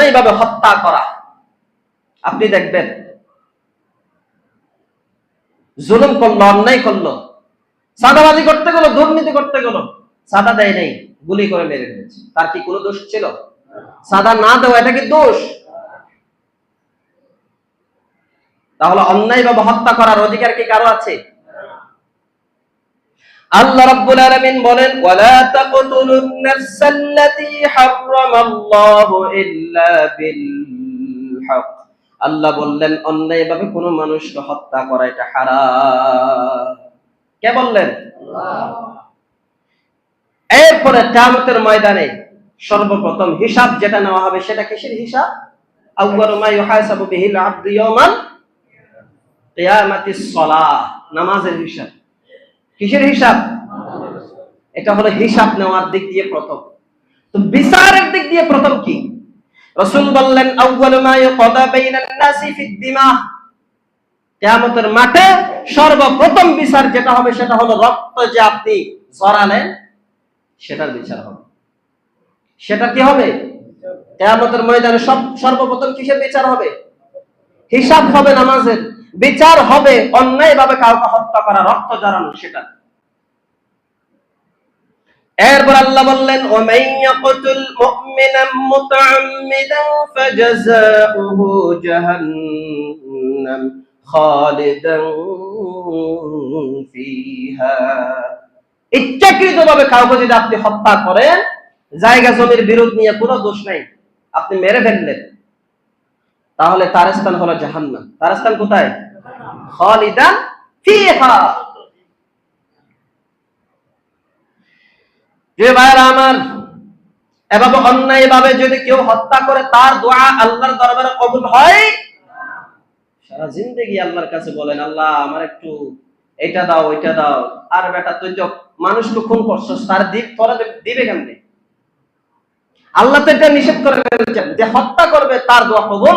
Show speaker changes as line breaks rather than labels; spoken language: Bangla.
অন্যায়ভাবে হত্যা করা। আপনি দেখবেন জুলুম করলো, অন্যায় করলো, চাঁদাবাজি করতে গেল, দুর্নীতি করতে গেল, চাঁদা দেয় নাই, গুলি করে মেরে দিয়েছে। তার কি কোনো দোষ ছিল? চাঁদা না দেওয়া এটা কি দোষ? তাহলে অন্যায়ভাবে হত্যা করার অধিকার কি কারো আছে? আল্লাহ রাব্বুল আলামিন বলেন, ওয়ালা তাকতুলুন নাফসাল্লাতী হারামাল্লাহু ইল্লা বিল হক। আল্লাহ বললেন অন্যায়ভাবে কোনো মানুষকে হত্যা করা এটা হারাম। কে বললেন? আল্লাহ। এরপরে কিয়ামতের ময়দানে সর্বপ্রথম হিসাব যেটা নেওয়া হবে সেটা কিসের হিসাব? আউয়ালু মা ইউহাসাবু বিহিল আবদু ইয়াওমাল কিয়ামাতিস সালাহ, নামাজের হিসাব। কিসের হিসাব? এটা হলো হিসাব নেওয়ার দিক দিয়ে প্রথম। তো বিচারের দিক দিয়ে প্রথম কি? রাসূল বললেন আউয়ালু মা ইউকাদা বাইনান নাসি ফিদ দিমা। কিয়ামতের মাঠে সর্বপ্রথম বিচার যেটা হবে সেটা হলো রক্ত যে আপনি ঝরালেন সেটার বিচার হবে। সেটা কি হবে? কিয়ামতের ময়দানে সর্বপ্রথম কিসের বিচার হবে? হিসাব হবে নামাজের। বিচার হবে অন্যায়ভাবে কাউকে হত্যা করা, রক্ত ঝরানো সেটা। এরপর আল্লাহ বললেন ওয়ামান ইয়াকতুল মুমিনান মুতাআম্মিদান ফাজাযাউহু জাহান্নাম খালিদান ফিহা। ইচ্ছাকৃতভাবে কাউকে যদি আপনি হত্যা করেন, জায়গা জমির বিরোধ নিয়ে কোনো দোষ নাই, আপনি মেরে ফেললেন, তাহলে তার স্থান হলো জাহান্নাম। তার স্থান কোথায়? খালিদান ফিহা। যে ভাইরা আমার, এভাবে অন্যায়ভাবে যদি কেউ হত্যা করে তার দোয়া আল্লাহর দরবারে কবুল হয়? সারা জিন্দেগি আল্লাহর কাছে বলেন, আল্লাহ আমার একটু এটা দাও, ওইটা দাও। আর বেটা তুই তো মানুষকে খুন করছস, তার তোরা দিবে কেমনে? আল্লাহ তো এটা নিষেধ করে ফেলেছেন যে হত্যা করবে তার দোয়া কবুল